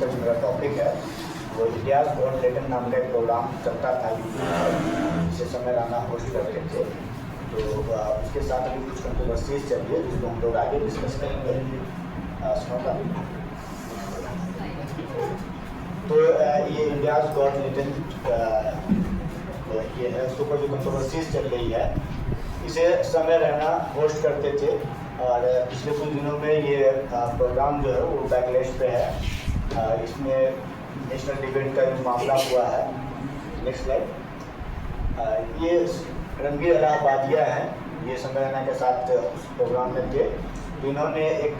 का जो मेरा टॉपिक है वो इंडियाज़ गॉट लेटेंट नाम का एक प्रोग्राम चलता था यूट्यूब पर, जिसे समय राणा होस्ट करते थे। तो उसके साथ अभी कुछ कंट्रोवर्सीज चल रही है जिसको हम लोग आगे डिस्कस करेंगे। सुनोगा तो ये इंडियाज़ गॉट लेटेंट ये है, उसके ऊपर जो कंट्रोवर्सीज चल रही है इसे समय रैना होस्ट करते थे और पिछले कुछ दिनों में ये प्रोग्राम जो है वो बैकलैश पे है। इसमें नेशनल डिबेट का जो मामला हुआ है, नेक्स्ट स्लाइड, ये रणवीर इलाहाबादिया हैं, ये समय रैना के साथ उस प्रोग्राम में थे। तो इन्होंने एक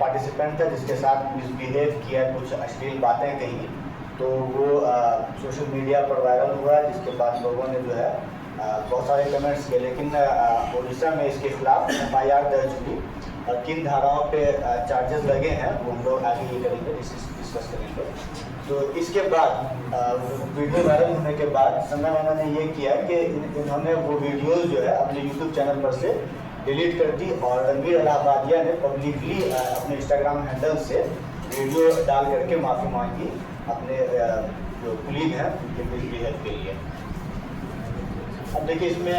पार्टिसिपेंट था जिसके साथ मिसबिहेव किया, कुछ अश्लील बातें कही, तो वो सोशल मीडिया पर वायरल हुआ, जिसके बाद लोगों ने जो है बहुत सारे कमेंट्स किए। लेकिन उड़ीसा में इसके खिलाफ FIR दर्ज हुई और किन धाराओं पे चार्जेस लगे हैं वो हम लोग आगे ये करेंगे, डिस्कस करेंगे। तो इसके बाद वीडियो वायरल होने के बाद समय रैना ने ये किया कि इन्होंने वो वीडियोस जो है अपने यूट्यूब चैनल पर से डिलीट कर दी और रणवीर इलाहाबादिया ने पब्लिकली अपने इंस्टाग्राम हैंडल से वीडियो डाल करके माफ़ी मांगी अपने जो कुलीग हैं उनके मिसबिहेव के लिए। अब देखिए इसमें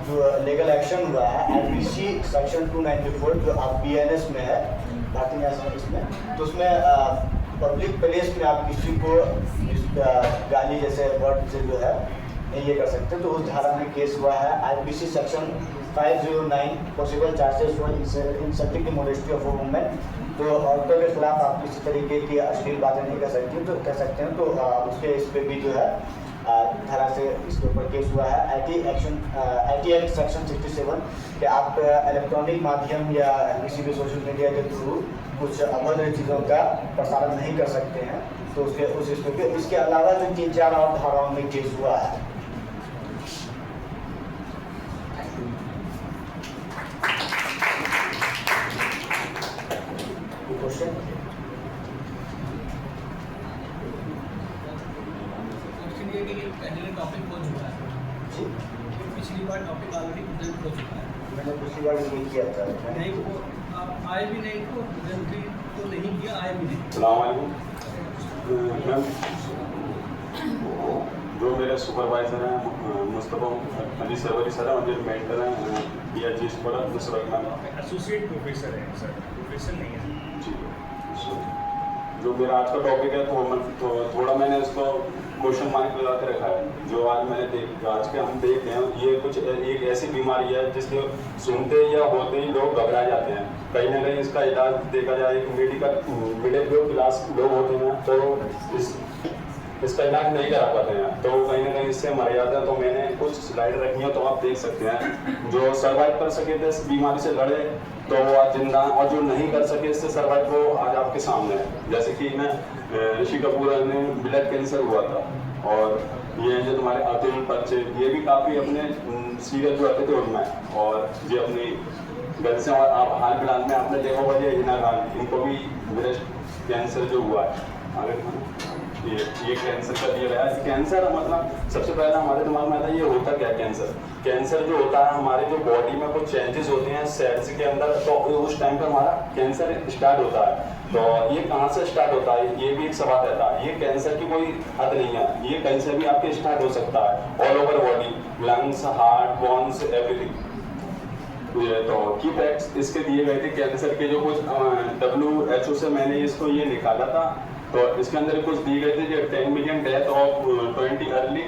जो लीगल एक्शन हुआ है IPC सेक्शन 294 जो आप BNS में है, भारतीय न्याय संहिता में, तो उसमें पब्लिक प्लेस में आप किसी को गाली जैसे वर्ड से जो है नहीं ये कर सकते, तो उस धारा में केस हुआ है। IPC section 509 possible charges for insulting the modesty of a women, तो औरतों के खिलाफ आप किसी तरीके की अश्लील बातें नहीं कर सकती, तो कह सकते हैं, तो उसके इस पर भी जो है धारा से इसके ऊपर केस हुआ है। IT एक्ट सेक्शन 67 कि आप इलेक्ट्रॉनिक माध्यम या किसी भी सोशल मीडिया के थ्रू कुछ अभद्र चीज़ों का प्रसारण नहीं कर सकते हैं, तो उसके इसके अलावा जो 3-4 और धाराओं में केस हुआ है। क्वेश्चन पहले टॉपिक हो चुका है जी, पिछली बार टॉपिक ऑलरेडी प्रेजेंट हो चुका है। मैंने पिछली बार ये किया था, नहीं वो आप आए भी नहीं, तो प्रेजेंट तो नहीं किया, आए भी नहीं। मैम, जो मेरे सुपरवाइजर हैं मुस्तफा अली सरवरी सर हैं और जो मेंटर हैं DRG पर नुसरत मैम एसोसिएट प्रोफेसर है सर, प्रोफेसर नहीं है जी। जो मेरा आज का टॉपिक है तो थोड़ा मैंने इसको क्वेश्चन मार्क लगा के रखा है। जो आज के हम देख रहे हैं ये कुछ एक ऐसी बीमारी है जिसके सुनते या होते ही लोग घबरा जाते हैं। कहीं ना कहीं इसका इलाज देखा जाए, मिडिल क्लास लोग होते हैं तो इसका इलाज नहीं करा पाते हैं, तो कहीं ना कहीं इससे मर जाते हैं। तो मैंने कुछ स्लाइड रखी है तो आप देख सकते हैं, जो सर्वाइव कर सके थे इस बीमारी से लड़े तो वो आज जिंदा, और जो नहीं कर सके इससे सर्वाइव वो आज आपके सामने है। जैसे कि मैं ऋषि कपूर ने ब्लड कैंसर हुआ था, और ये जो तुम्हारे अतुल बच्चे ये भी काफ़ी अपने सीरियस जो आते थे उनमें, और ये अपनी घर से, और आप हाल फिलहाल में आपने देखा होगा ये हिना खान, इनको भी ब्रेस्ट कैंसर जो हुआ है, ये कैंसर का दिया गया है। कैंसर मतलब सबसे पहले हमारे दिमाग में आता है ये होता क्या कैंसर। कैंसर जो होता है हमारे जो बॉडी में कुछ चेंजेस होते हैं सेल्स के अंदर, तो उस टाइम पर हमारा कैंसर स्टार्ट होता है। तो ये कहाँ से स्टार्ट होता है ये भी एक सवाल रहता है। ये कैंसर की कोई हद नहीं है, ये कैंसर भी आपके स्टार्ट हो सकता है all over body, lungs, heart, bones, everything. तो की फैक्ट्स इसके दिए गए थे कैंसर के, जो कुछ WHO से मैंने इसको ये निकाला था, तो इसके अंदर कुछ दिए गए थे जो 10 million death of 20 early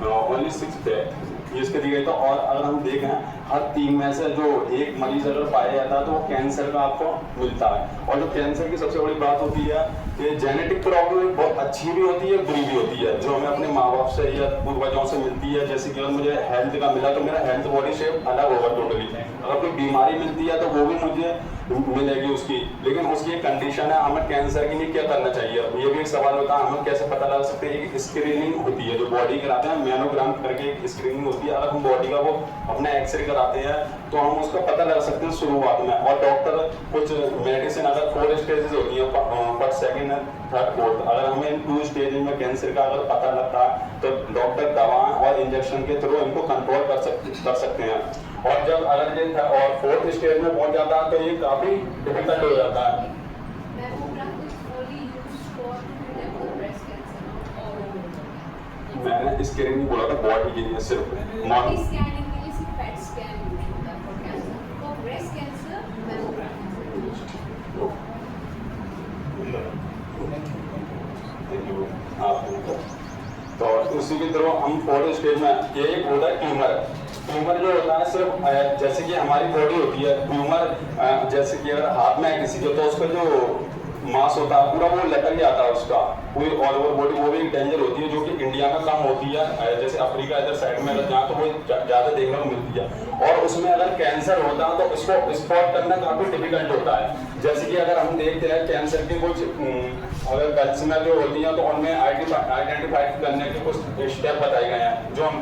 only 6 death इसके दिए गए था। और अगर हम देखें हर 3 में से जो एक मरीज अगर पाया जाता है तो वो कैंसर का आपको मिलता है। और जो कैंसर की सबसे बड़ी बात होती है कि जेनेटिक प्रॉब्लम बहुत अच्छी भी होती है, बुरी भी होती है, जो हमें अपने माँ बाप से या पूर्वजों से मिलती है। जैसे कि अगर मुझे हेल्थ का मिला तो मेरा हेल्थ बॉडी शेप अलग होगा टोटली। अगर कोई बीमारी मिलती है तो वो भी मुझे मिलेगी उसकी, लेकिन उसकी एक कंडीशन है, हमें कैंसर के लिए क्या करना चाहिए। ये भी एक सवाल होता है, हमें कैसे पता लगा सकते हैं। एक स्क्रीनिंग होती है जो बॉडी कराते हैं, मैनोग्राम करके एक स्क्रीनिंग होती है। अगर हम बॉडी का वो अपना एक्सरे कराते हैं तो हम उसका पता लगा सकते हैं शुरुआत में। और डॉक्टर कुछ मेडिसिन अगर 4 स्टेजेस होती है, फर्स्ट, सेकेंड, थर्ड, फोर्थ, अगर हमें इन 2 स्टेज में कैंसर का अगर पता लगता है तो डॉक्टर दवा और इंजेक्शन के थ्रू इनको कंट्रोल कर सकते हैं। और जब अगर ये और 4th स्टेज में पहुंच जाता है तो ये काफी डिफिकल्ट हो जाता है। मैंने स्कैनिंग नहीं बोला था, बॉडी के लिए सिर्फ बॉडी स्कैनिंग के लिए सिर्फ पेट स्कैन यूज होता है for cancer, for breast cancer mammogram. तो उसी की तरह हम 4th स्टेज में ये एक होता है ट्यूमर। ट्यूमर जो होता है सिर्फ जैसे कि हमारी बॉडी होती है, ट्यूमर जैसे कि अगर हाथ में है किसी के तो उसका जो मांस होता है पूरा वो लटक जाता है, उसका पूरी ऑल ओवर बॉडी, वो भी एक डेंजर होती है जो कि इंडिया में कम होती है। जैसे अफ्रीका इधर साइड में अगर जहाँ तो वो ज़्यादा देखने को मिलती है। और उसमें अगर कैंसर होता है तो उसको स्पॉट करना काफ़ी डिफिकल्ट होता है। जैसे कि अगर हम देखते हैं कैंसर की कुछ अगर कल्चर जो होती हैं तो उनमें आइडेंटिफाई करने के कुछ स्टेप बताए गए हैं जो हम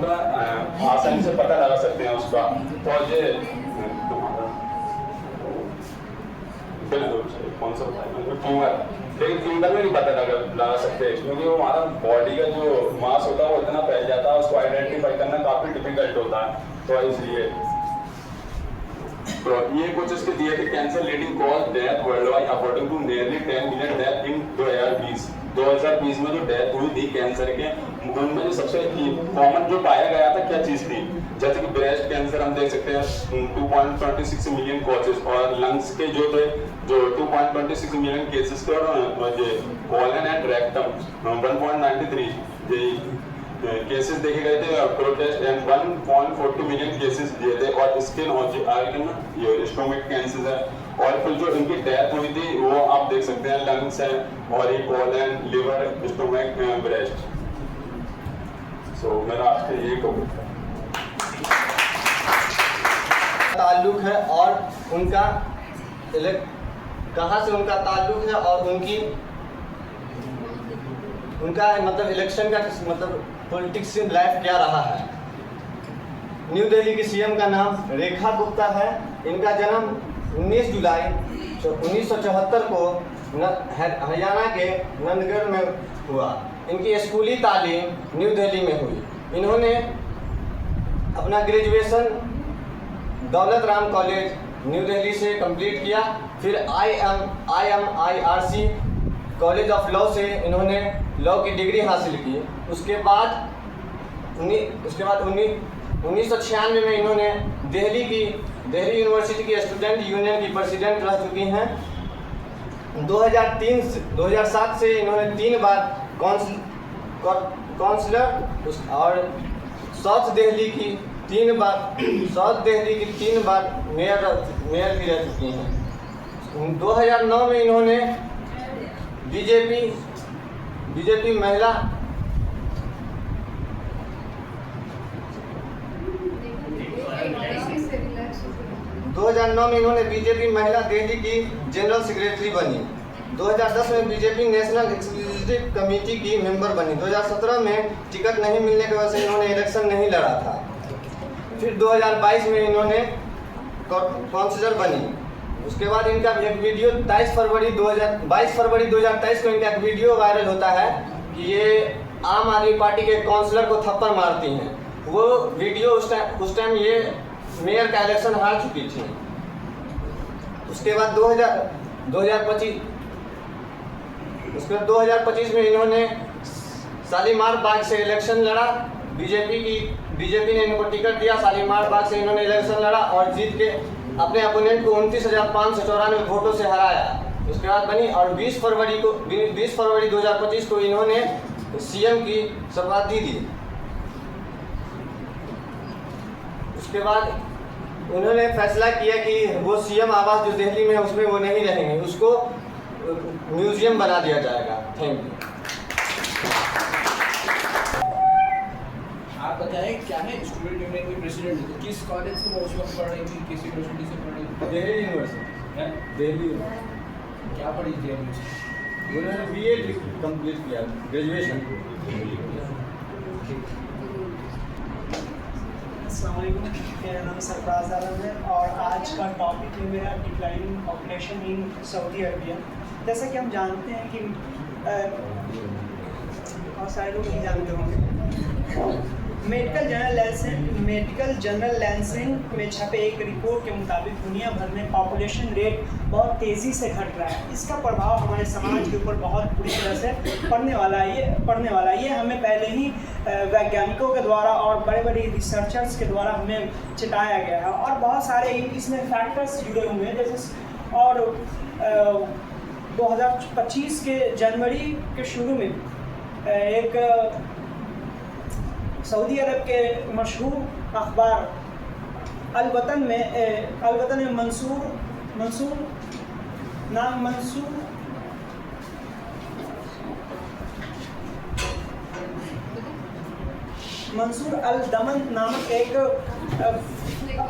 आसानी से पता लगा सकते हैं उसका। तो ये कौन सा ट्यूमर, लेकिन ट्यूमर में नहीं पता लगा सकते क्योंकि वो हमारा बॉडी का जो मास होता है वो इतना फैल जाता है, उसको आइडेंटिफाई करना काफ़ी डिफिकल्ट होता है। तो इसलिए तो ये कुछ इसके दिए थे cancer leading cause death world wide according to nearly 10 million death in 2020 में जो डेथ हुई थी कैंसर के, उनमें जो सबसे कॉमन जो पाया गया था क्या चीज़ थी, जैसे कि ब्रेस्ट कैंसर हम देख सकते हैं 2.26 मिलियन कॉजेज, और लंग्स के जो थे जो 2.26 मिलियन केसेस थे, और ये कोलन एंड रेक्टम 1.93 केसेस देखे गए थे, प्रोटेस्ट एंड 1.40 मिलियन केसेस दिए थे, और स्किन ऑर्गन ये स्टोमक कैंसर है। और फिर जो इनकी डेथ हुई थी वो आप देख सकते हैं लंग्स है और ये कोलन, लिवर, स्टोमक, ब्रेस्ट। सो मेरा आपसे ये ताल्लुक है और उनका कहाँ से उनका ताल्लुक है और उनका मतलब इलेक्शन का मतलब पॉलिटिक्स इन लाइफ क्या रहा है। न्यू दिल्ली की सीएम का नाम रेखा गुप्ता है। इनका जन्म 19 जुलाई 1974 को हरियाणा के नंदगढ़ में हुआ। इनकी स्कूली तालीम न्यू दिल्ली में हुई। इन्होंने अपना graduation Daulat Ram college new Delhi से कंप्लीट किया। फिर IMIRC कॉलेज ऑफ लॉ से इन्होंने लॉ की डिग्री हासिल की। उसके बाद 1996 में इन्होंने दिल्ली यूनिवर्सिटी की स्टूडेंट यूनियन की प्रेसिडेंट रह चुकी हैं। 2007 से इन्होंने 3 बार काउंसलर और साउथ दिल्ली की 3 बार मेयर भी रह चुकी हैं। 2009 में इन्होंने बीजेपी महिला 2009 में इन्होंने बीजेपी महिला दिल्ली की जनरल सेक्रेटरी बनी। 2010 में बीजेपी नेशनल एग्जीक्यूटिव कमेटी की मेंबर बनी। 2017 में टिकट नहीं मिलने की वजह से इन्होंने इलेक्शन नहीं लड़ा था। फिर 2022 में इन्होंने काउंसलर बनी। उसके बाद इनका एक वीडियो 22 फरवरी 2023 को इनका एक वीडियो वायरल होता है कि ये आम आदमी पार्टी के काउंसलर को थप्पड़ मारती हैं। वो वीडियो उस टाइम ये मेयर का इलेक्शन हार चुकी थी। उसके बाद 2025 में इन्होंने शालीमार बाग से इलेक्शन लड़ा। बीजेपी ने इनको टिकट दिया। शालीमार बाग से इन्होंने इलेक्शन लड़ा और जीत के अपने अपोनेंट को 29,594 वोटों से हराया। उसके बाद बनी और 20 फरवरी 2025 को इन्होंने सीएम की शपथ दी। उसके बाद उन्होंने फैसला किया कि वो सीएम आवास जो दिल्ली में है उसमें वो नहीं रहेंगे, उसको म्यूजियम बना दिया जाएगा। Thank you. आप बताएं क्या है स्टूडेंट यूनियन की प्रेसिडेंट, किस कॉलेज से वो उस वक्त पढ़ रही थी, किस यूनिवर्सिटी से पढ़ रही थी? दिल्ली यूनिवर्सिटी। दिल्ली क्या पढ़ी थी अभी? उन्होंने BA कंप्लीट किया, ग्रेजुएशन। अस्सलामुअलैकुम, मेरा नाम सरफराज आलम है और आज का टॉपिक है मेरा declining population in Saudi Arabia. जैसा कि हम जानते हैं कि बहुत सारे लोग नहीं जानते होंगे मेडिकल जर्नल लैंसेट में छपे एक रिपोर्ट के मुताबिक दुनिया भर में पॉपुलेशन रेट बहुत तेज़ी से घट रहा है। इसका प्रभाव हमारे समाज के ऊपर बहुत बुरी तरह से पड़ने वाला है। ये हमें पहले ही वैज्ञानिकों के द्वारा और बड़े बड़े रिसर्चर्स के द्वारा हमें चिताया गया है और बहुत सारे इसमें फैक्टर्स जुड़े हुए हैं। जैसे और 2025 के जनवरी के शुरू में एक सऊदी अरब के मशहूर अखबार अल वतन में मंसूर अल दमन नामक एक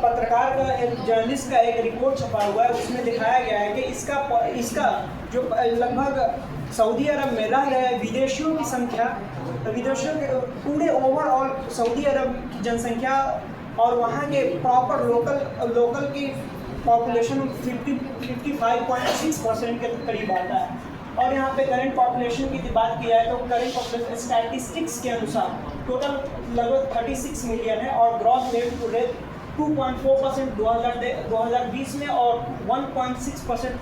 पत्रकार का, एक जर्नलिस्ट का एक रिपोर्ट छपा हुआ है। उसमें दिखाया गया है कि इसका जो लगभग सऊदी अरब में रह रहे विदेशियों की संख्या, विदेशियों के पूरे ओवरऑल सऊदी अरब की जनसंख्या और वहाँ के प्रॉपर लोकल की पॉपुलेशन 55.6% के करीब आता है। और यहाँ पे करंट पॉपुलेशन की बात की जाए तो करंट पॉपुलेशन स्टैटिस्टिक्स के अनुसार टोटल लगभग 36 मिलियन है और ग्रॉस रेट 2.4% 2020 में और 1.6%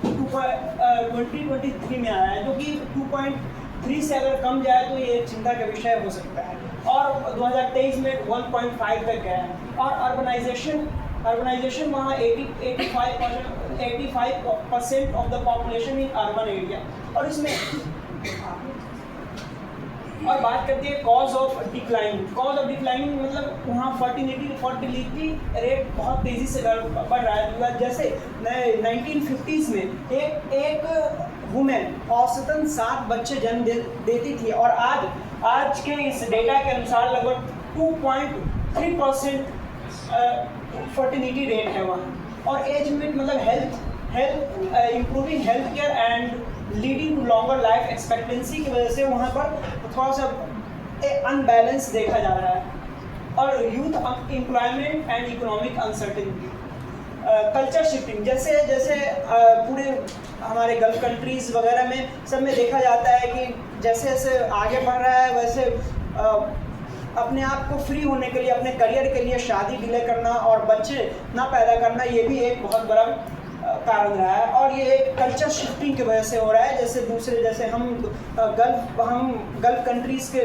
2023 में आया है, जो कि 2.3 से अगर कम जाए तो ये चिंता का विषय हो सकता है। और 2023 में 1.5 तक गया है। और अर्बनाइजेशन वहाँ 85% of the population in urban area. और इसमें और बात करते हैं कॉज ऑफ डिक्लाइनिंग मतलब वहाँ फर्टिलिटी रेट बहुत तेज़ी से बढ़ रहा है। जैसे 1950s में एक वुमेन औसतन 7 बच्चे जन्म देती थी और आज के इस डेटा के अनुसार लगभग 2.3% फर्टिलिटी रेट है वहाँ। और एज में मतलब health improving health care and leading to longer life expectancy की वजह से वहाँ पर थोड़ा सा अनबैलेंस देखा जा रहा है। और youth employment and economic uncertainty, culture shifting जैसे पूरे हमारे गल्फ कंट्रीज़ वगैरह में सब में देखा जाता है कि जैसे जैसे आगे बढ़ रहा है वैसे अपने आप को फ्री होने के लिए, अपने करियर के लिए शादी डिले करना और बच्चे ना पैदा करना, ये भी एक बहुत बड़ा कारण रहा है। और ये एक कल्चर शिफ्टिंग की वजह से हो रहा है। जैसे हम गल्फ कंट्रीज़ के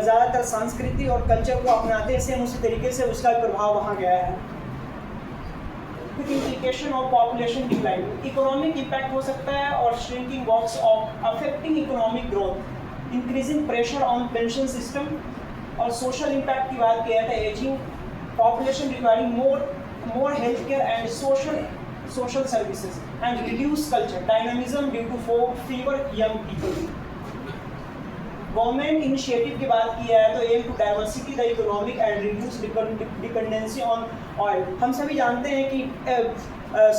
ज़्यादातर संस्कृति और कल्चर को अपनाते हैं, सेम उसी तरीके से उसका प्रभाव वहाँ गया है। implication of population decline, economic impact हो सकता है और shrinking box of affecting economic growth, increasing pressure on pension system. और सोशल इम्पैक्ट की बात किया था, ageing population requiring more health care and social services and reduce culture dynamism due to fewer young people. Government initiative की बात की है तो aim to diversity the economic and reduce dependency on oil. हम सभी जानते हैं कि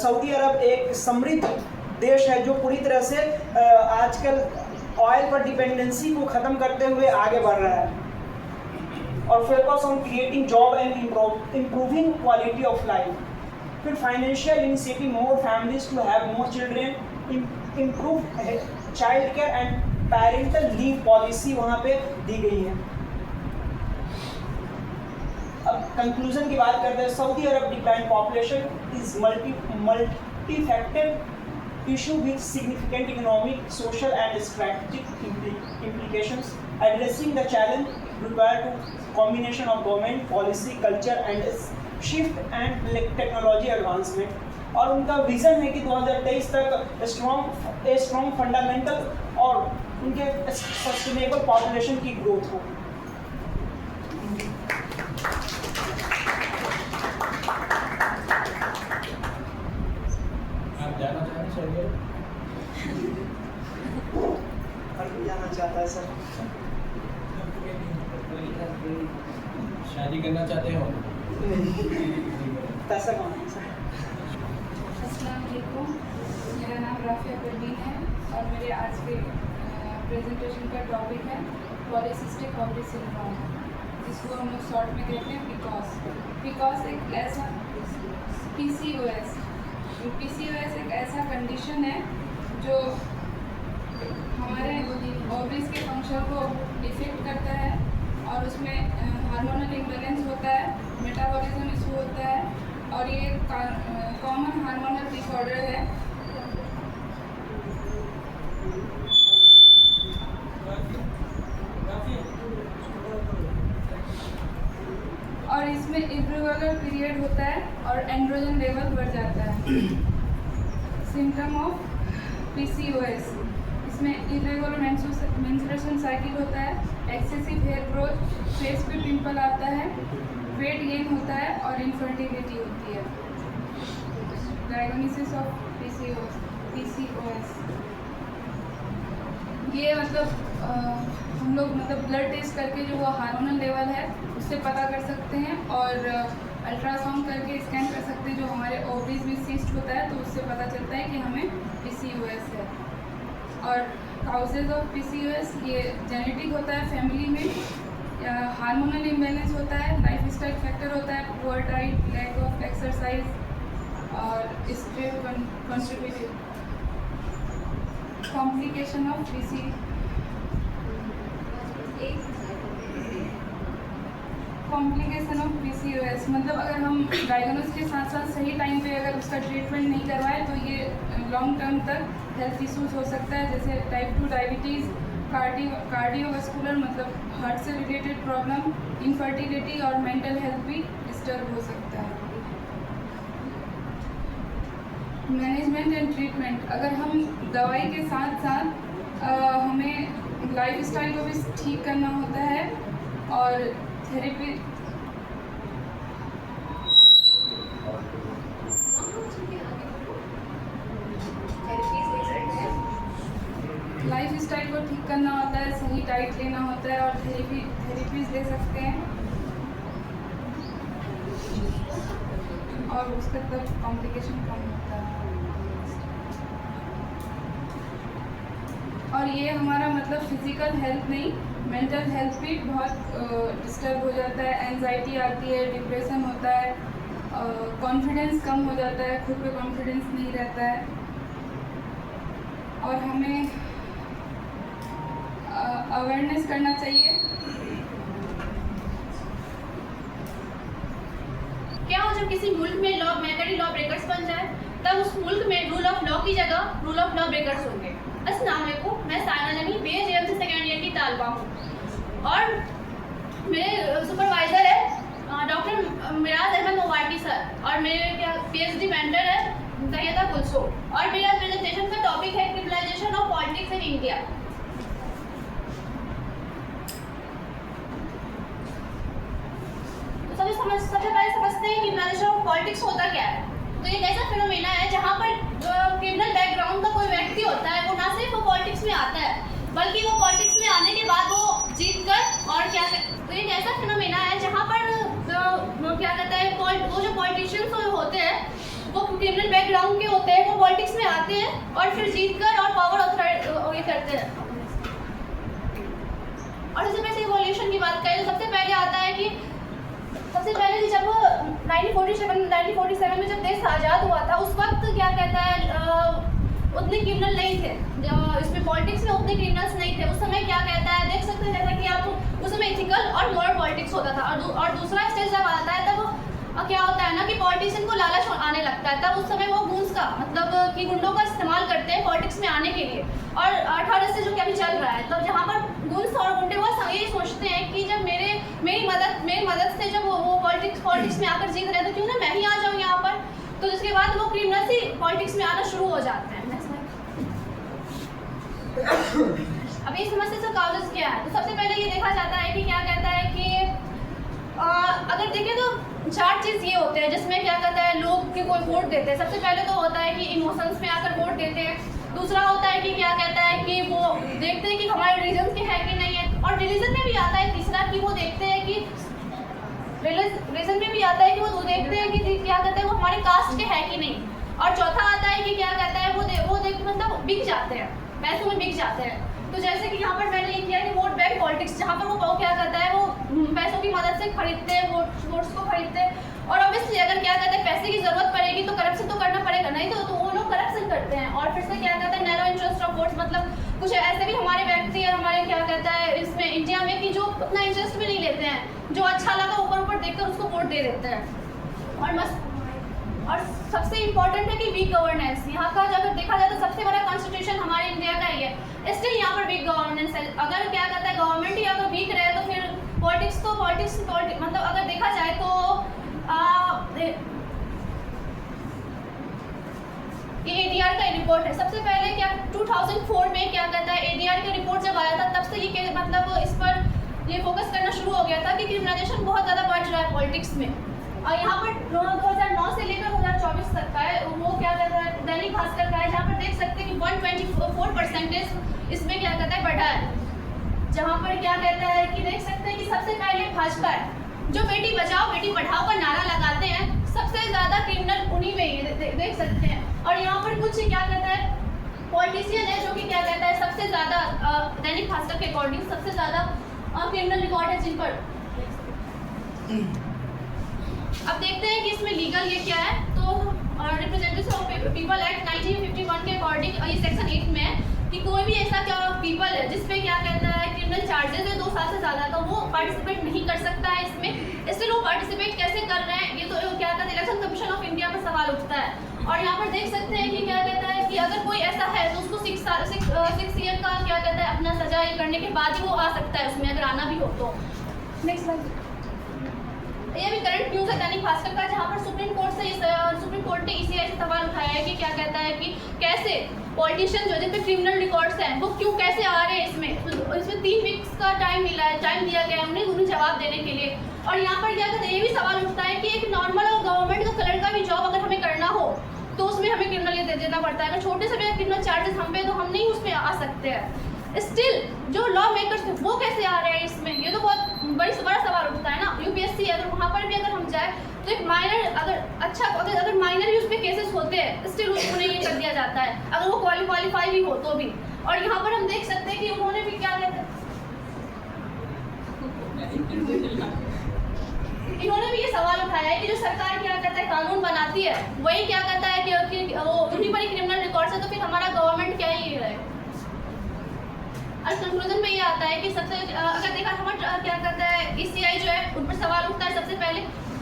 सऊदी अरब एक समृद्ध देश है जो पूरी तरह से आजकल ऑयल पर डिपेंडेंसी को ख़त्म करते हुए आगे बढ़ रहा है और focus on creating job and improving quality of life. फिर financial initiative, more families to have more children, improve child care and parental leave policy वहाँ पे दी गई है। अब कंक्लूजन की बात करते हैं, Saudi Arab decline population is multi factor issue with significant economic, social and strategic implications. Addressing the challenge required to combination of government policy, culture and shift and technology advancement. और उनका vision है कि 2023 तक strong fundamental और उनके sustainable population की growth हो। आप जाना चाहेंगे सऊदी अरब? जाना चाहता है सर। शादी करना चाहते हो? पैसा कमाना सर। अस्सलाम वालेकुम, मेरा नाम राफिया परवीन है और मेरे आज के प्रेजेंटेशन का टॉपिक है पॉलीसिस्टिक ओवरी सिंड्रोम, जिसको हम लोग शॉर्ट में कहते हैं PCOS। एक ऐसा PCOS एक ऐसा कंडीशन है जो हमारे ओवरीज के फंक्शन को इफेक्ट करता है और उसमें हार्मोनल इम्बैलेंस होता है, मेटाबॉलिज्म इशू होता है और ये कॉमन हार्मोनल डिसऑर्डर है। और इसमें इर्रेगुलर पीरियड होता है और एंड्रोजन लेवल बढ़ जाता है। सिम्टम ऑफ PCOS, इसमें इर्रेगुलर मेंस्ट्रुएशन साइकिल होता है, एक्सेसिव हेयर ग्रोथ, फेस पे पिंपल आता है, वेट गेन होता है और इनफर्टिलिटी होती है। डायग्नोसिस ऑफ PCOS ये मतलब हम लोग मतलब ब्लड टेस्ट करके जो वो हार्मोनल लेवल है उससे पता कर सकते हैं और अल्ट्रासाउंड करके स्कैन कर सकते हैं। जो हमारे ओवरीज में सिस्ट होता है तो उससे पता चलता है कि हमें PCOS है। और काउजेज ऑफ PCOS ये जेनेटिक होता है, फैमिली में हार्मोनल इम्बैलेंस होता है, लाइफस्टाइल फैक्टर होता है, poor diet, lack of exercise और stress contributed. Complication of PCOS मतलब अगर हम डायग्नोस के साथ साथ सही टाइम पे अगर उसका ट्रीटमेंट नहीं करवाएं तो ये लॉन्ग टर्म तक हेल्थ इश्यूज हो सकता है, जैसे टाइप 2 डायबिटीज़, कार्डियोवास्कुलर मतलब हार्ट से रिलेटेड प्रॉब्लम, इनफर्टिलिटी और मेंटल हेल्थ भी डिस्टर्ब हो सकता है। मैनेजमेंट एंड ट्रीटमेंट, अगर हम दवाई के साथ साथ हमें लाइफस्टाइल को भी ठीक करना होता है और थेरेपी लाइफस्टाइल को ठीक करना होता है, सही डाइट लेना होता है और थेरेपीज ले सकते हैं और उसका तब कॉम्प्लिकेशन कम होता है। और ये हमारा मतलब फिजिकल हेल्थ नहीं, मेंटल हेल्थ भी बहुत डिस्टर्ब हो जाता है, एंजाइटी आती है, डिप्रेशन होता है, कॉन्फिडेंस कम हो जाता है, खुद पे कॉन्फिडेंस नहीं रहता है और हमें अवेयरनेस करना चाहिए। क्या हो जब किसी मुल्क में लॉ मैंडेटरी लॉ ब्रेकर्स बन जाए तब उस मुल्क में रूल ऑफ लॉ की जगह रूल ऑफ लॉ ब्रेकर्स होंगे। अस्सलाम वालेकुम, मैं साइना नबी BA सेकेंड ईयर की तालिबा हूँ और मेरे सुपरवाइज़र है डॉक्टर मिराज अहमद मोवाटी सर और मेरे PhD मेंटर है तैयदा कुलसो और मेरा प्रेजेंटेशन का टॉपिक है criminalisation of politics in India. सबसे पहले समझते हैं क्रिमिनलाइजेशन ऑफ पॉलिटिक्स होता क्या है। तो ये एक ऐसा फिनोमेना है जहाँ पर क्रिमिनल बैकग्राउंड का कोई व्यक्ति होता है, वो ना सिर्फ वो पॉलिटिक्स में आता है बल्कि वो पॉलिटिक्स में आने के बाद वो जीत कर और क्या तो एक ऐसा फिनोमेना है जहाँ पर क्या कहता है वो जो पॉलिटिशियंस होते हैं वो क्रिमिनल बैकग्राउंड के होते हैं, वो पॉलिटिक्स में आते हैं और फिर जीत कर और पावर ये करते हैं। और इसी वजह से इवोल्यूशन की बात करें तो सबसे पहले आता है कि सबसे पहले जब 1947 में जब देश आज़ाद हुआ था उस वक्त क्या कहता है उतने क्रिमिनल नहीं थे, इसमें पॉलिटिक्स में उतने क्रिमिनल्स नहीं थे। उस समय क्या कहता है देख सकते हैं जैसा कि आप उस समय इथिकल और मॉरल पॉलिटिक्स होता था और दूसरा स्टेज जब आता है तब क्या होता है ना कि पॉलिटिशियन को लालच आने लगता है। तब उस समय वो गूंज का मतलब कि गुंडों का इस्तेमाल करते हैं पॉलिटिक्स में आने के लिए। और 18 से जो क्या भी चल रहा है तब जहाँ पर गूंज और गुंडे वो यही सोचते हैं कि जब मेरी मदद से जब वो पॉलिटिक्स में आकर जीत रहे हैं तो क्यों ना मैं ही आ जाऊँ यहाँ पर। तो जिसके बाद वो क्रिमिनल्स ही पॉलिटिक्स में आना शुरू हो जाते हैं। अब इस समस्या से काउजेस क्या है तो सबसे पहले ये देखा जाता है कि क्या कहता है कि अगर देखें तो 4 चीज़ ये होते हैं जिसमें क्या कहता है लोग कि कोई वोट देते हैं। सबसे पहले तो होता है कि इमोशंस में आकर वोट देते हैं। दूसरा होता है कि क्या कहता है कि वो देखते हैं कि हमारे रिलीजन के है कि नहीं है और रिलीजन में भी आता है। तीसरा कि वो देखते हैं कि रिलीजन में भी आता है कि वो देखते हैं कि क्या कहते हैं वो हमारे कास्ट के है कि नहीं। और चौथा आता है कि क्या कहता है वो देख मतलब बिक जाते हैं, पैसों में बिक जाते हैं। तो जैसे कि यहाँ पर मैंने ये किया कि वोट बैंक पॉलिटिक्स जहाँ पर वो क्या करता है वो पैसों की मदद से खरीदते हैं वोट्स को खरीदते हैं। और ऑब्वियसली अगर क्या कहते हैं पैसे की जरूरत पड़ेगी तो करप्शन तो करना पड़ेगा, नहीं तो वो लोग करप्शन करते हैं। और फिर से क्या कहते हैं नैरो इंटरेस्ट ऑफ वोट्स मतलब कुछ ऐसे भी हमारे व्यक्ति है हमारे क्या कहता है इसमें इंडिया में कि जो उतना इंटरेस्ट भी नहीं हैं जो अच्छा लगा ऊपर ऊपर देखकर उसको वोट दे देते हैं। और सबसे इम्पोर्टेंट है कि वीक गवर्नेंस। यहाँ का अगर देखा जाए तो सबसे बड़ा कॉन्स्टिट्यूशन हमारे इंडिया का ही है, इसलिए यहाँ पर वीक गवर्नेंस है। अगर क्या कहता है गवर्नमेंट ही अगर वीक रहे तो फिर पॉलिटिक्स मतलब अगर देखा जाए तो ये ADR का रिपोर्ट है। सबसे पहले क्या 2004 में क्या कहता है ADR का रिपोर्ट जब आया था तब से ये मतलब इस पर ये फोकस करना शुरू हो गया था कि क्रिमिनलाइजेशन बहुत ज़्यादा बढ़ रहा है पॉलिटिक्स में। और यहाँ पर 2009 से लेकर 2024 तक का है, वो क्या कहता है दैनिक भास्कर का है, जहाँ पर देख सकते हैं कि 124% इसमें क्या कहता है बढ़ा है। जहाँ पर क्या कहता है कि देख सकते हैं कि सबसे पहले भाजपा है जो बेटी बचाओ बेटी पढ़ाओ का नारा लगाते हैं, सबसे ज़्यादा क्रिमिनल उन्हीं में ही देख सकते हैं। और यहाँ पर कुछ क्या कहता है पॉलिटिशियन है जो कि क्या कहता है सबसे ज़्यादा दैनिक भास्कर के अकॉर्डिंग सबसे ज़्यादा क्रिमिनल रिकॉर्ड है जिन पर। अब देखते हैं कि इसमें लीगल ये क्या है। तो रिप्रेजेंटेटिव्स ऑफ पीपल एक्ट 1951 के अकॉर्डिंग ये सेक्शन 8 में है कि कोई भी ऐसा क्या पीपल है जिसपे क्या कहता है क्रिमिनल चार्जेस है 2 साल से ज़्यादा का, वो पार्टिसिपेट नहीं कर सकता है इसमें। इसलिए वो पार्टिसिपेट कैसे कर रहे हैं ये तो क्या कहते हैं इलेक्शन कमीशन ऑफ इंडिया पर सवाल उठता है। और यहाँ पर देख सकते हैं कि क्या कहता है कि अगर कोई ऐसा है तो उसको 6 ईयर का क्या कहता है अपना सजा करने के बाद ही वो आ सकता है उसमें, अगर आना भी हो तो। Next slide. ये भी करंट न्यूज़ है दैनिक भास्कर का, जहाँ पर सुप्रीम कोर्ट ने ECI से सवाल उठाया है कि क्या कहता है कि कैसे पॉलिटिशियन जो जिन पे क्रिमिनल रिकॉर्ड्स हैं वो क्यों कैसे आ रहे हैं इसमें 3 वीक्स का टाइम दिया गया है उन्हें जवाब देने के लिए। और यहाँ पर क्या कहते हैं ये भी सवाल उठता है कि एक नॉर्मल और गवर्नमेंट का कलर का भी जॉब अगर हमें करना हो तो उसमें हमें क्रिमिनल ये देना पड़ता है। अगर छोटे से भी क्रिमिनल चार्जेस हम पे तो हम नहीं उसमें आ सकते हैं। स्टिल जो लॉ मेकर्स थे वो कैसे आ रहे हैं इसमें, ये तो बहुत बड़ा सवाल उठता है ना। UPSC अगर वहाँ पर भी अगर हम जाए तो एक माइनर अगर माइनर भी उसमें केसेस होते हैं स्टिल उन्हें ये कर दिया जाता है अगर वो क्वालिफाई भी हो तो भी। और यहाँ पर हम देख सकते हैं कि उन्होंने भी क्या कहते हैं इन्होंने भी ये सवाल उठाया है कि जो सरकार क्या कहता है कानून बनाती है वही क्या कहता है कि वो उन्हीं पर ही क्रिमिनल रिकॉर्ड्स है तो फिर हमारा गवर्नमेंट क्या ही है। और कंक्लूजन में ये आता है कि सबसे अगर देखा हमारा क्या कहता है ECI जो है उन पर सवाल उठता है सबसे पहले।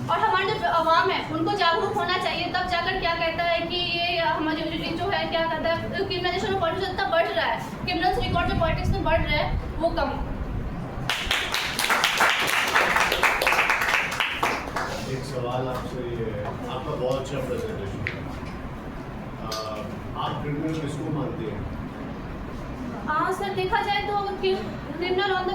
और हमारे जो आवाम है उनको जागरूक होना चाहिए, तब जाकर क्या कहता है कि ये हमारे जो है क्या कहता है क्रिमिनलाइजेशन ऑफ पॉलिटिक्स इतना बढ़ रहा है, क्रिमिनल्स रिकॉर्ड जो पॉलिटिक्स में बढ़ रहा है वो कम। एक सवाल आपसे ये है, आपका बहुत अच्छा प्रेजेंटेशन, आप क्रिमिनल किसको मानते हैं? हाँ सर, देखा जाए तो क्रिमिनल ऑन द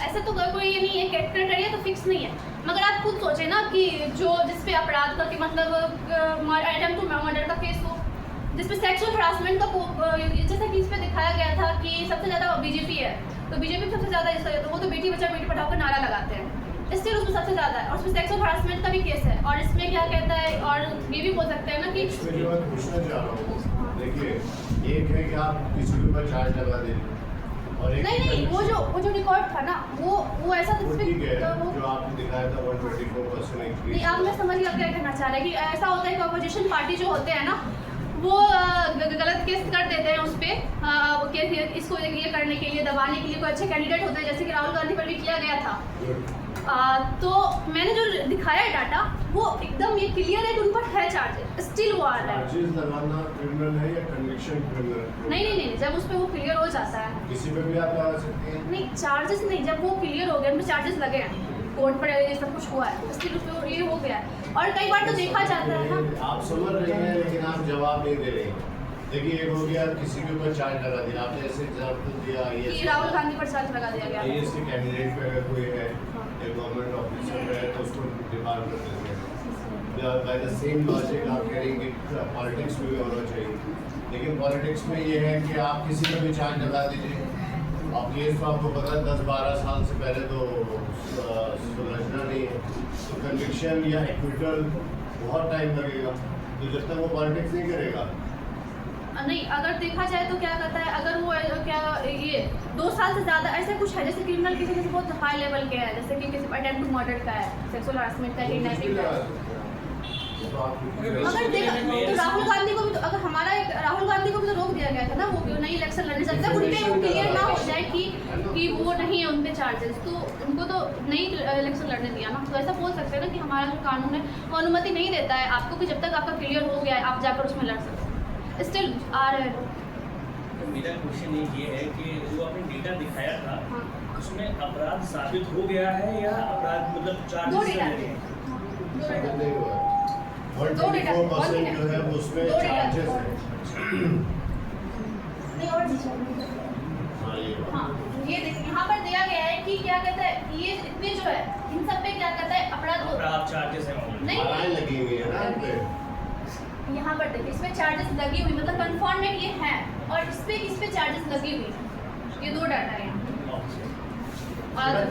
ऐसे तो कोई ये नहीं है क्राइटेरिया तो फिक्स नहीं है, मगर आप खुद सोचें ना कि जो जिसपे अपराध का कि मतलब अटेम्प्ट टू मर्डर का केस हो, जिसपे सेक्सुअल हरासमेंट का जैसा कि इस पे दिखाया गया था कि सबसे ज़्यादा बीजेपी है, तो बीजेपी सबसे ज़्यादा इसका तो वो तो बेटी बचाओ बेटी पढ़ाओ का नारा लगाते हैं, इसलिए उसमें सबसे ज़्यादा है। और उसमें सेक्सुअल हरासमेंट का भी केस है। और इसमें क्या कहता है, और ये भी बोल सकते हैं ना कि इसमें जो मैं पूछना चाह रहा हूँ, देखिए एक है कि आप किसी के ऊपर चार्ज लगा दे और एक नहीं वो जो रिकॉर्ड था ना वो ऐसा ठीक है जो आपने दिखाया था 124% इंक्रीज। नहीं, आप मैं समझ क्या कहना चाह रहे हैं कि ऐसा होता है कि अपोजिशन पार्टी जो होते हैं ना वो गलत केस कर देते हैं उस पर इसको ये करने के लिए दबाने के लिए कोई अच्छे कैंडिडेट होते हैं, जैसे कि राहुल गांधी पर भी किया गया था। तो मैंने जो दिखाया है डाटा वो एकदम ये क्लियर है कि उन पर है चार्जेस, स्टिल वो आ रहा है। चार्जेस लगाना क्रिमिनल है या कन्विक्शन क्रिमिनल? नहीं, जब उस पर वो क्लियर हो जाता है किसी पे भी आप लगा सकते हैं। नहीं, चार्जेस नहीं, जब वो क्लियर हो गया उन पर चार्जेस लगे हैं, कोर्ट पर ये सब कुछ हुआ है, स्टिल उस पर ये हो गया है। और कई बार तो देखा जाता है ना, आप समझ रहे हैं लेकिन आप जवाब नहीं दे रहे हैं। देखिए एक हो गया किसी के ऊपर चार्ज लगा दिया, आपने ऐसे एग्जाम्पल दिया कि राहुल गांधी पर चार्ज लगा दिया गया, IAS के कैंडिडेट पे अगर कोई है या गवर्नमेंट ऑफिसर है तो उसको डिबार कर देते हैं। बाय द सेम लॉजिक आप कह रहे हैं कि पॉलिटिक्स में भी होना चाहिए, लेकिन पॉलिटिक्स में ये है कि आप किसी का भी चार्ज लगा दीजिए, अब केस तो आपको पता है 10-12 साल से पहले तो सुलझना नहीं है, तो कन्विक्शन या एक्विटल बहुत टाइम लगेगा, तो जब तक वो पॉलिटिक्स नहीं करेगा। नहीं, अगर देखा जाए तो क्या कहता है, अगर वो क्या ये 2 साल से ज़्यादा ऐसे कुछ है, जैसे क्रिमिनल केसेस जैसे बहुत हाई लेवल के हैं, जैसे कि किसी अटेम्प्ट टू मर्डर का है, सेक्सुअल हरासमेंट का, किडनैपिंग का है, अगर देखा तो राहुल गांधी को भी तो अगर हमारा राहुल गांधी को भी तो रोक दिया गया था ना, वो क्यों नहीं इलेक्शन लड़ने सकते, उन पे क्लियर ना हो जाए कि वो नहीं है उन पे चार्जेस, तो उनको तो नहीं इलेक्शन लड़ने दिया ना। तो ऐसा बोल सकते हैं ना कि हमारा जो कानून है वो अनुमति नहीं देता है आपको कि जब तक आपका क्लियर हो गया है आप जाकर उसमें लड़ सकते, स्टिल आ रहे हैं। तो मेरा क्वेश्चन ये है कि जो आपने डेटा दिखाया था हाँ। उसमें अपराध साबित हो गया है या अपराध मतलब दो डेटा नहीं हुआ 124% जो है वो उसमें चार्जेस है। हाँ ये हाँ, ये देखिए यहाँ पर दिया गया है कि क्या कहता है ये इतने जो है इन सब पे क्या कहता है अपराध चार्जेस है नहीं लगी हुई है ना पे। यहाँ पर देखिए इसमें चार्जेस लगी हुई मतलब कन्फर्म में ये है, और इस पे चार्जेस लगी हुई, ये दो डाटा है यहाँ।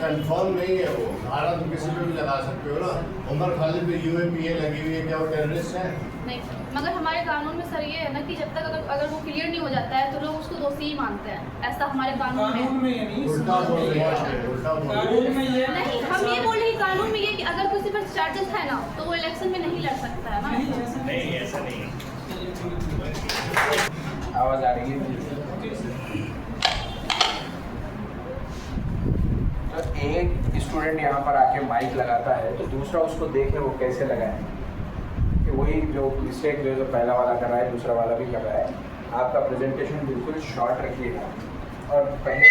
कंफर्म नहीं है वो, धारा तो किसी पे भी लगा सकते हो ना। उमर खालिद पे यूएपीए लगी हुई है, क्या वो टेररिस्ट है? नहीं, मगर हमारे कानून में सर ये है ना कि जब तक अगर वो क्लियर नहीं हो जाता है तो लोग उसको दोषी ही मानते हैं, ऐसा हमारे कानून में उल्टा बोल रहे हैं, उल्टा बोल रहे हैं। नहीं, हम ये बोल रहे हैं कानून में ये कि अगर किसी पर चार्जेस है ना तो वो इलेक्शन में नहीं लड़ सकता है ना। नहीं ऐसा नहीं है। आवाज आ रही है? तो एक स्टूडेंट यहाँ पर आके माइक लगाता है तो दूसरा उसको देखे वो कैसे लगाए, कि वही जो मिस्टेक जो पहला वाला कर रहा है दूसरा वाला भी कर रहा है। आपका प्रेजेंटेशन बिल्कुल शॉर्ट रखिएगा। और पहले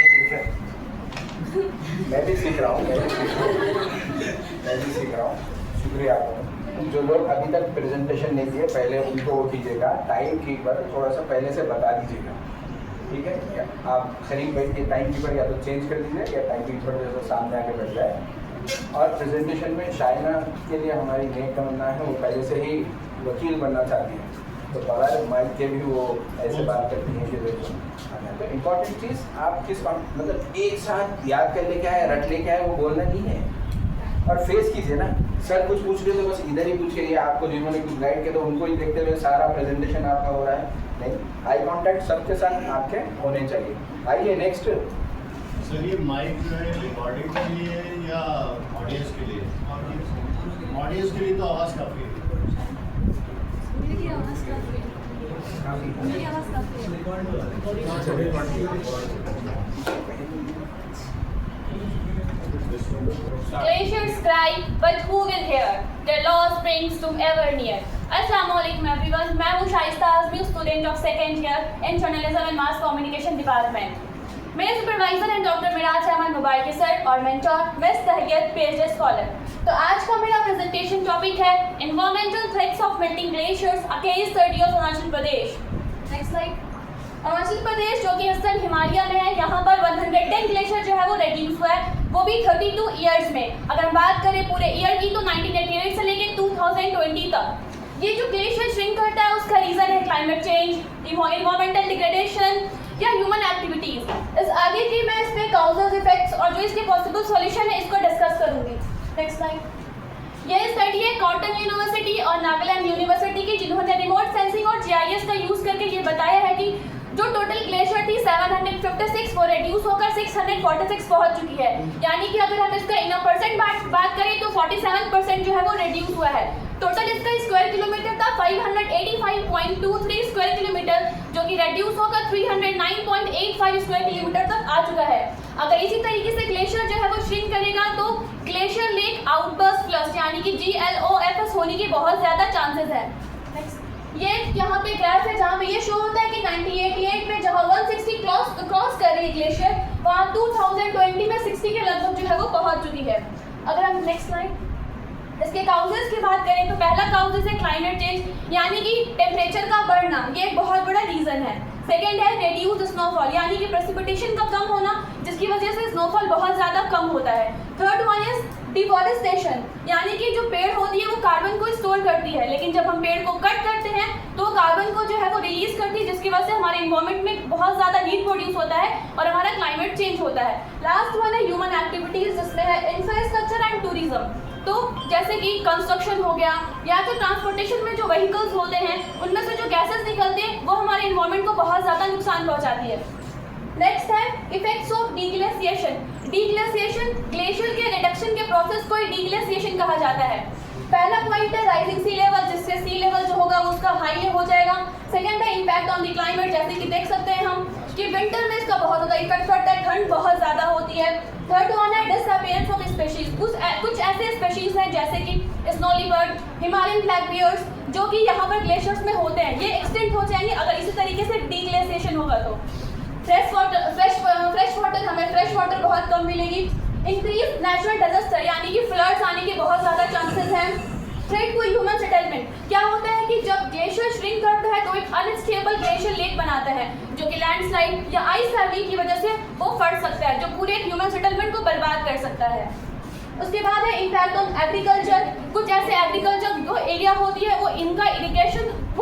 मैं भी सीख रहा हूँ, शुक्रिया आपको। जो लोग अभी तक प्रेजेंटेशन नहीं दिए पहले उनको वो कीजिएगा, टाइम कीपर थोड़ा सा पहले से बता दीजिएगा, ठीक है? आप करीब बैठ के टाइम कीपर या तो चेंज कर दीजिए या टाइम कीपर जैसे सामने आके बैठ जाए। और प्रेजेंटेशन में शाइना के लिए हमारी नेक तमन्ना है, वो पहले से ही वकील बनना चाहती है, तो बगैर माइक के भी वो ऐसे बात करती हैं कि तो इम्पॉर्टेंट चीज़ आप किस मतलब एक साथ याद कर लेके आए, रट लेके आए, वो बोलना नहीं है। और फेस कीजिए ना, सर कुछ पूछ रहे तो बस इधर ही पूछ के आपको जिन्होंने कुछ गाइड किया तो उनको ही देखते हुए सारा प्रेजेंटेशन आपका हो रहा है। नहीं, आई कांटेक्ट सबके साथ आपके होने चाहिए। आइए नेक्स्ट। सर ये माइक जो है रिकॉर्डिंग के लिए है या ऑडियंस के लिए? ऑडियंस के लिए तो आवाज़ काफ़ी है। Glaciers cry, but who will hear? Their law springs to ever near. Assalamualaikum everyone. मैं हूँ Shaista Azmi, student of second year in journalism and mass communication department. मेरे सुपरवाइजर हैं डॉक्टर मिराज अहमद मुबारकी सर और mentor miss Tahyat PhD scholar. तो आज का मेरा presentation topic है environmental threats of melting glaciers against सर्दी ऑफ अरुणाचल प्रदेश। Next slide. अरुणाचल प्रदेश जो कि ईस्टर्न हिमालय में है, यहाँ पर 110 ग्लेशियर जो है वो रिड्यूस हुआ है, वो भी 32 ईयर्स में। अगर हम बात करें पूरे ईयर की तो 1988 से लेकर 2020 तक। ये जो ग्लेशियर श्रिंक करता है उसका रीज़न है क्लाइमेट चेंज, इन्वायरमेंटल डिग्रेडेशन या ह्यूमन एक्टिविटीज़। इस आगे की मैं इस पे काउजल इफेक्ट्स और जो इसके पॉसिबल सॉल्यूशन है इसको डिस्कस करूँगी। Next slide. ये स्टडी है कॉटन यूनिवर्सिटी और नागालैंड यूनिवर्सिटी की, जिन्होंने रिमोट सेंसिंग और जीआईएस का यूज़ करके ये बताया है कि जो टोटल ग्लेशियर थी 756 वो रिड्यूस होकर 646 पहुंच चुकी है। यानी कि अगर हम इसका इन परसेंट बात करें तो 47% जो है वो रिड्यूस हुआ है। टोटल इसका स्क्वायर किलोमीटर था 585.23 स्क्वायर किलोमीटर, जो कि रिड्यूस होकर 309.85 स्क्वायर किलोमीटर तक आ चुका है। अगर इसी तरीके से ग्लेशियर जो है वो श्रिंक करेगा तो ग्लेशियर लेक आउटबर्स्ट फ्लश यानी कि GLOFS होने की बहुत ज़्यादा चांसेस है। ये यहाँ पे ग्राफ है जहाँ पे ये शो होता है कि 1988 में जहाँ 160 क्रॉस कर रही है ग्लेशियर, वहाँ 2020 में 60 के लगभग जो है वो पहुँच चुकी है। अगर हम नेक्स्ट स्लाइड इसके काउजेस की बात करें तो पहला काउजेस है क्लाइमेट चेंज यानी कि टेम्परेचर का बढ़ना, ये एक बहुत बड़ा रीज़न है। सेकेंड है रेड्यूस स्नोफॉल यानी कि प्रेसिपिटेशन का कम होना जिसकी वजह से स्नोफॉल बहुत ज़्यादा कम होता है। थर्ड वन इज डिफॉरेस्टेशन यानी कि जो पेड़ होती है वो कार्बन को स्टोर करती है, लेकिन जब हम पेड़ को कट करते हैं तो कार्बन को जो है वो रिलीज करती है, जिसकी वजह से हमारे इन्वायरमेंट में बहुत ज़्यादा हीट प्रोड्यूस होता है और हमारा क्लाइमेट चेंज होता है। लास्ट वन है ह्यूमन एक्टिविटीज़ जिसमें है इंफ्रास्ट्रक्चर एंड टूरिज्म। तो जैसे कि कंस्ट्रक्शन हो गया या तो ट्रांसपोर्टेशन में जो व्हीकल्स होते हैं उनमें से जो गैसेस निकलते हैं वो हमारे इन्वायरमेंट को बहुत ज़्यादा नुकसान पहुंचाती है। नेक्स्ट है इफेक्ट्स ऑफ डीग्लेशिएशन। डीग्लेशिएशन ग्लेशियर के रिडक्शन के प्रोसेस को डीग्लेशिएशन कहा जाता है। पहला पॉइंट है राइजिंग सी लेवल, जिससे सी लेवल जो होगा उसका हाई हो जाएगा। सेकंड है इम्पैक्ट ऑन द क्लाइमेट, जैसे कि देख सकते हैं हम कि विंटर में इसका बहुत ज़्यादा इफेक्ट पड़ता है, ठंड बहुत ज़्यादा होती है। थर्ड वन है डिसअपीयरेंस ऑफ स्पेशीज, कुछ ऐसे स्पेशीज हैं जैसे कि snow leopard, Himalayan black bears, जो कि यहाँ पर ग्लेशियर्स में होते हैं, ये एक्सटिंक्ट हो जाएंगे अगर इसी तरीके से डीग्लेशिएशन होगा तो। फ्रेश वाटर हमें फ्रेश वाटर बहुत कम मिलेगी। इंक्रीज नेचुरल डिजास्टर, यानी कि फ्लड्स आने के बहुत ज़्यादा चांसेस हैं। थ्रेट टू ह्यूमन सेटलमेंट, क्या होता है कि जब ग्लेशियर श्रिंक करता है तो एक अनस्टेबल ग्लेशियर लेक बनाता है, जो कि लैंडस्लाइड या आइस हैवी की वजह से वो फट सकता है, जो पूरे ह्यूमन सेटलमेंट को बर्बाद कर सकता है। उसके बाद है इम्पैक्ट ऑन एग्रीकल्चर, कुछ ऐसे एग्रीकल्चर जो एरिया होती है वो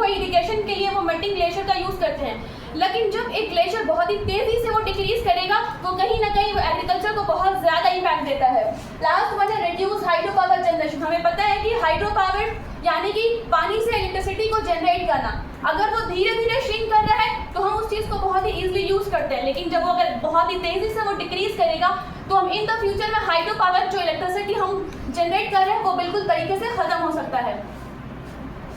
इरिगेशन के लिए वो मेल्टिंग ग्लेशियर का यूज़ करते हैं, लेकिन जब एक ग्लेशियर बहुत ही तेज़ी से वो डिक्रीज करेगा तो कहीं ना कहीं वो एग्रीकल्चर को बहुत ज़्यादा इम्पैक्ट देता है। लास्ट वन है रिड्यूस हाइड्रो पावर जनरेशन, हमें पता है कि हाइड्रो पावर यानी कि पानी से इलेक्ट्रिसिटी को जनरेट करना, अगर वो धीरे धीरे श्रिंक कर रहा है तो हम उस चीज़ को बहुत ही ईजिली यूज़ करते हैं, लेकिन जब वो अगर बहुत ही तेज़ी से वो डिक्रीज करेगा तो हम इन द फ्यूचर में हाइड्रो पावर जो इलेक्ट्रिसिटी हम जनरेट कर रहे हैं वो बिल्कुल तरीके से ख़त्म हो सकता है।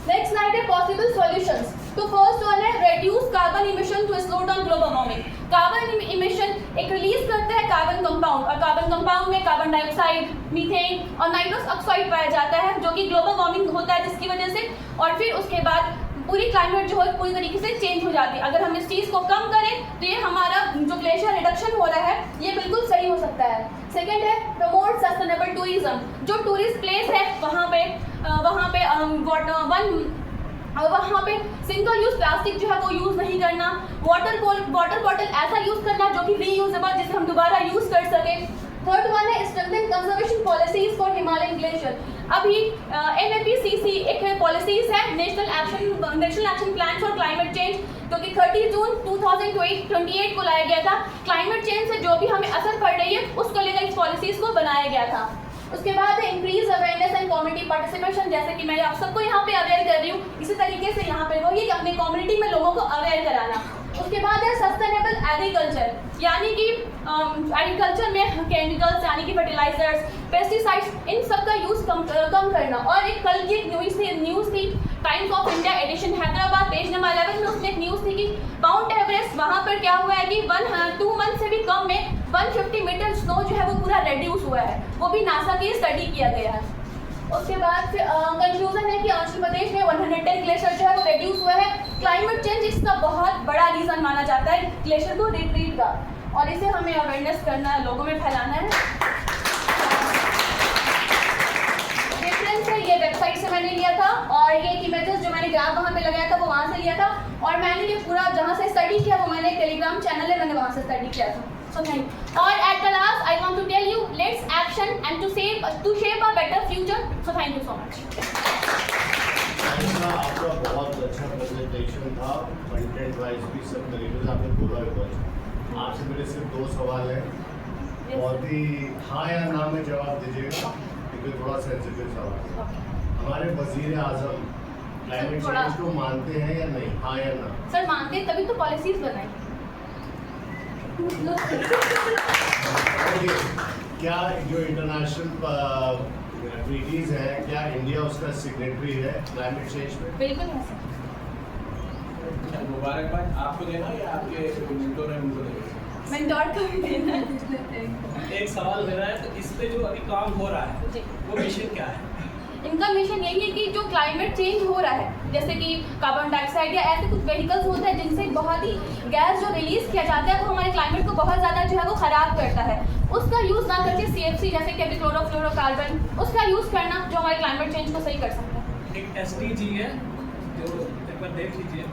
नेक्स्ट स्लाइड है पॉसिबल सॉल्यूशंस। तो फर्स्ट वन है reduce carbon emission to slow down global warming. Carbon emission एक रिलीज करता है कार्बन कंपाउंड, और कार्बन कंपाउंड में कार्बन डाइऑक्साइड, मीथेन और नाइट्रस ऑक्साइड पाया जाता है, जो कि ग्लोबल वार्मिंग होता है जिसकी वजह से, और फिर उसके बाद पूरी क्लाइमेट जो है पूरी तरीके से चेंज हो जाती है। अगर हम इस चीज़ को कम करें तो ये हमारा जो ग्लेशियर रिडक्शन हो रहा है ये बिल्कुल सही हो सकता है। सेकेंड है प्रमोट सस्टेनेबल टूरिज्म, जो टूरिस्ट प्लेस है वहाँ पे सिंगल यूज प्लास्टिक जो है वो यूज़ नहीं करना, वाटर बॉटल ऐसा यूज़ करना जो कि रीयूजेबल, जिसे हम दोबारा यूज़ कर सकें। थर्ड वन है strengthen conservation policies for Himalayan glacier. अभी NAPCC एक पॉलिसीज है, national action plan for climate change, जो कि 30 जून 2028 को लाया गया था। क्लाइमेट चेंज से जो भी हमें असर पड़ रही है उसको लेकर इस पॉलिसीज को बनाया गया था। उसके बाद है increase awareness and community participation, जैसे कि मैं आप सबको यहाँ पे अवेयर कर रही हूँ, इसी तरीके से यहाँ पे वही कि अपने कम्युनिटी में लोगों को अवेयर कराना। उसके बाद है सस्टेनेबल एग्रीकल्चर, यानी कि एग्रीकल्चर में केमिकल्स यानी कि फर्टिलाइजर्स, पेस्टिसाइड्स, इन सब का यूज़ कम करना। और एक कल की एक न्यूज़ थी Times of India edition Hyderabad page number 11 में, उसमें एक न्यूज़ थी कि माउंट एवरेस्ट वहाँ पर क्या हुआ है कि 2 मंथ से भी कम में 150 मीटर स्नो जो है वो पूरा रेड्यूस हुआ है, वो भी नासा की स्टडी किया गया है। उसके बाद फिर कंक्लूजन है कि अरुणाचल प्रदेश में 110 ग्लेशियर जो है वो रेड्यूस हुआ है। क्लाइमेट चेंज इसका बहुत बड़ा रीज़न माना जाता है ग्लेशियर को रिट्रीट का, और इसे हमें अवेयरनेस करना है, लोगों में फैलाना है। रेफरेंस है ये वेबसाइट से मैंने लिया था, और ये इमेजेस जो मैंने ग्राफ वहाँ पे लगाया था वो वहाँ से लिया था, और मैंने ये पूरा जहाँ से स्टडी किया वो मैंने टेलीग्राम चैनल है, मैंने वहाँ से स्टडी किया था। So thank you. और at the last I want to tell you, let's action and to shape a better future. So thank you so much. आपका बहुत अच्छा प्रेजेंटेशन था, कंटेंट वाइज भी सब तरीके से आपने बोला है। आपसे मेरे सिर्फ 2 सवाल हैं, बहुत ही हाँ या ना में जवाब दीजिएगा, क्योंकि थोड़ा सेंसिटिव सवाल। हमारे वजीर आजम क्लाइमेट चेंज को मानते हैं या नहीं, हाँ या ना? सर मानते हैं, तभी तो पॉलिसीज बनाई। क्या जो इंटरनेशनल ट्रीटीज है, क्या इंडिया उसका सिग्नेटरी है क्लाइमेट चेंज में? बिल्कुल है सर। मुबारकबाद आपको देना या आपके मेंटोर है उनको देना? मेंटोर को भी देना है। एक सवाल मेरा है, तो इस पे जो अभी काम हो रहा है वो मिशन क्या है? इनका मिशन यही है कि जो क्लाइमेट चेंज हो रहा है, जैसे कि कार्बन डाइऑक्साइड या ऐसे कुछ व्हीकल्स होते हैं जिनसे बहुत ही गैस जो रिलीज किया जाता है वो हमारे क्लाइमेट को बहुत ज़्यादा जो है वो ख़राब करता है, उसका यूज़ ना करके CFC जैसे कि क्लोरोफ्लोरोकार्बन उसका यूज़ करना, जो हमारे क्लाइमेट चेंज को सही कर सकता है। एक SDG है जो एक बार देख लीजिए।